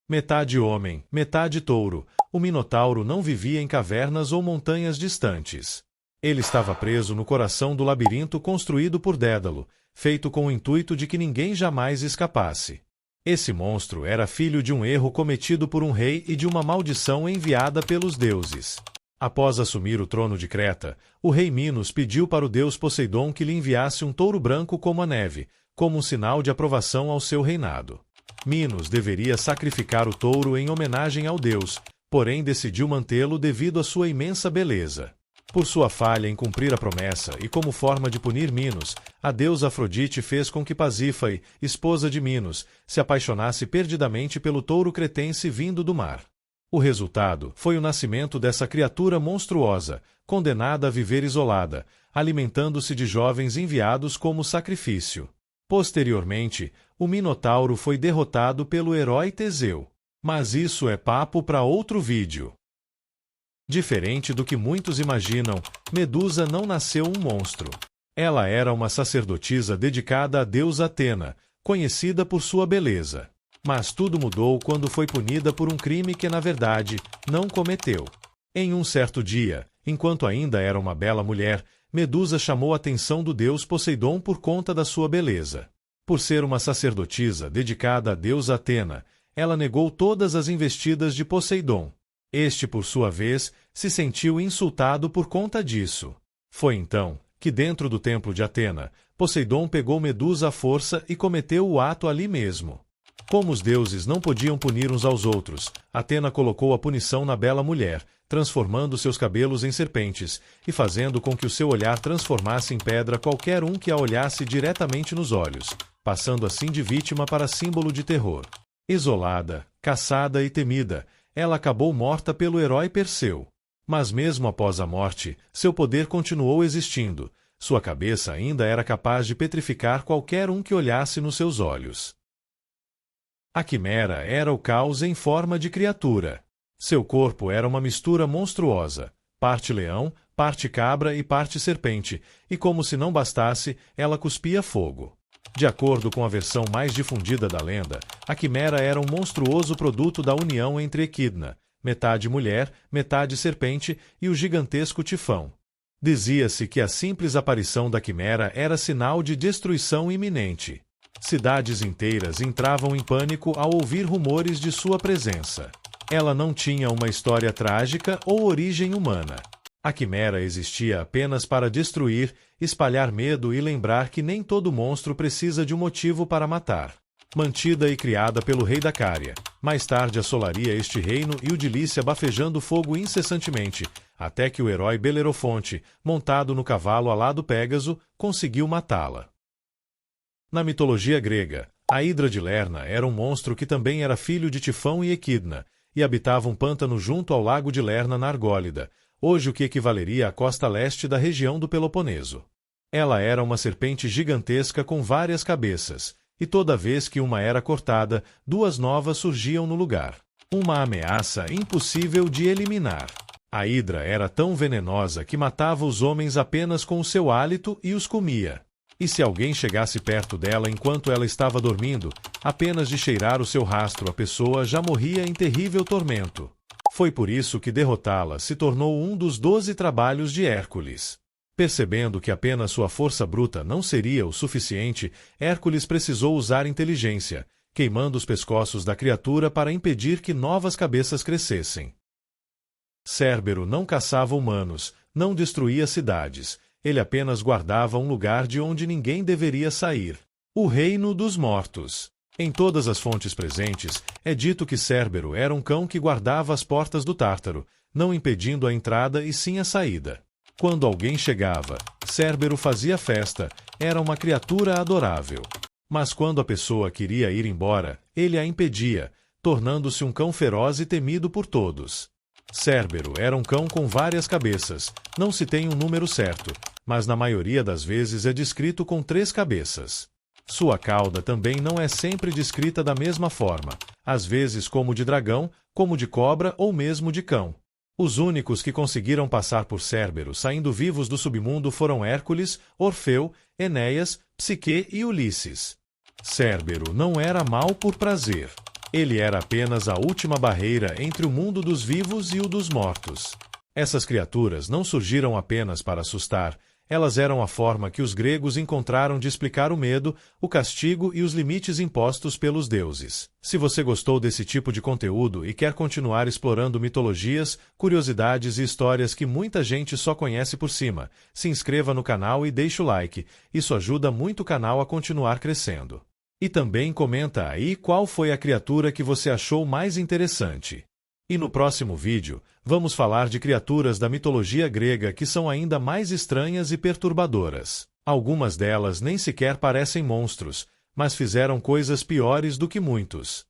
Metade homem, metade touro, o Minotauro não vivia em cavernas ou montanhas distantes. Ele estava preso no coração do labirinto construído por Dédalo, feito com o intuito de que ninguém jamais escapasse. Esse monstro era filho de um erro cometido por um rei e de uma maldição enviada pelos deuses. Após assumir o trono de Creta, o rei Minos pediu para o deus Poseidon que lhe enviasse um touro branco como a neve, como um sinal de aprovação ao seu reinado. Minos deveria sacrificar o touro em homenagem ao deus, porém decidiu mantê-lo devido à sua imensa beleza. Por sua falha em cumprir a promessa e como forma de punir Minos, a deusa Afrodite fez com que Pasífae, esposa de Minos, se apaixonasse perdidamente pelo touro cretense vindo do mar. O resultado foi o nascimento dessa criatura monstruosa, condenada a viver isolada, alimentando-se de jovens enviados como sacrifício. Posteriormente, o Minotauro foi derrotado pelo herói Teseu. Mas isso é papo para outro vídeo. Diferente do que muitos imaginam, Medusa não nasceu um monstro. Ela era uma sacerdotisa dedicada à deusa Atena, conhecida por sua beleza. Mas tudo mudou quando foi punida por um crime que, na verdade, não cometeu. Em um certo dia, enquanto ainda era uma bela mulher, Medusa chamou a atenção do deus Poseidon por conta da sua beleza. Por ser uma sacerdotisa dedicada à deusa Atena, ela negou todas as investidas de Poseidon. Este, por sua vez, se sentiu insultado por conta disso. Foi então que, dentro do templo de Atena, Poseidon pegou Medusa à força e cometeu o ato ali mesmo. Como os deuses não podiam punir uns aos outros, Atena colocou a punição na bela mulher, transformando seus cabelos em serpentes e fazendo com que o seu olhar transformasse em pedra qualquer um que a olhasse diretamente nos olhos, passando assim de vítima para símbolo de terror. Isolada, caçada e temida, ela acabou morta pelo herói Perseu. Mas mesmo após a morte, seu poder continuou existindo. Sua cabeça ainda era capaz de petrificar qualquer um que olhasse nos seus olhos. A Quimera era o caos em forma de criatura. Seu corpo era uma mistura monstruosa, parte leão, parte cabra e parte serpente, e como se não bastasse, ela cuspia fogo. De acordo com a versão mais difundida da lenda, a Quimera era um monstruoso produto da união entre Equidna, metade mulher, metade serpente, e o gigantesco Tifão. Dizia-se que a simples aparição da Quimera era sinal de destruição iminente. Cidades inteiras entravam em pânico ao ouvir rumores de sua presença. Ela não tinha uma história trágica ou origem humana. A Quimera existia apenas para destruir, espalhar medo e lembrar que nem todo monstro precisa de um motivo para matar. Mantida e criada pelo rei da Cária, mais tarde assolaria este reino e o de Lícia bafejando fogo incessantemente, até que o herói Belerofonte, montado no cavalo alado Pégaso, conseguiu matá-la. Na mitologia grega, a Hidra de Lerna era um monstro que também era filho de Tifão e Equidna, e habitava um pântano junto ao lago de Lerna na Argólida, hoje o que equivaleria à costa leste da região do Peloponeso. Ela era uma serpente gigantesca com várias cabeças, e toda vez que uma era cortada, duas novas surgiam no lugar. Uma ameaça impossível de eliminar. A Hidra era tão venenosa que matava os homens apenas com o seu hálito e os comia. E se alguém chegasse perto dela enquanto ela estava dormindo, apenas de cheirar o seu rastro a pessoa já morria em terrível tormento. Foi por isso que derrotá-la se tornou um dos 12 trabalhos de Hércules. Percebendo que apenas sua força bruta não seria o suficiente, Hércules precisou usar inteligência, queimando os pescoços da criatura para impedir que novas cabeças crescessem. Cérbero não caçava humanos, não destruía cidades, ele apenas guardava um lugar de onde ninguém deveria sair: o reino dos mortos. Em todas as fontes presentes, é dito que Cérbero era um cão que guardava as portas do Tártaro, não impedindo a entrada e sim a saída. Quando alguém chegava, Cérbero fazia festa, era uma criatura adorável. Mas quando a pessoa queria ir embora, ele a impedia, tornando-se um cão feroz e temido por todos. Cérbero era um cão com várias cabeças, não se tem um número certo, mas na maioria das vezes é descrito com 3 cabeças. Sua cauda também não é sempre descrita da mesma forma, às vezes como de dragão, como de cobra ou mesmo de cão. Os únicos que conseguiram passar por Cérbero saindo vivos do submundo foram Hércules, Orfeu, Enéas, Psique e Ulisses. Cérbero não era mau por prazer. Ele era apenas a última barreira entre o mundo dos vivos e o dos mortos. Essas criaturas não surgiram apenas para assustar, elas eram a forma que os gregos encontraram de explicar o medo, o castigo e os limites impostos pelos deuses. Se você gostou desse tipo de conteúdo e quer continuar explorando mitologias, curiosidades e histórias que muita gente só conhece por cima, se inscreva no canal e deixe o like, isso ajuda muito o canal a continuar crescendo. E também comenta aí qual foi a criatura que você achou mais interessante. E no próximo vídeo, vamos falar de criaturas da mitologia grega que são ainda mais estranhas e perturbadoras. Algumas delas nem sequer parecem monstros, mas fizeram coisas piores do que muitos.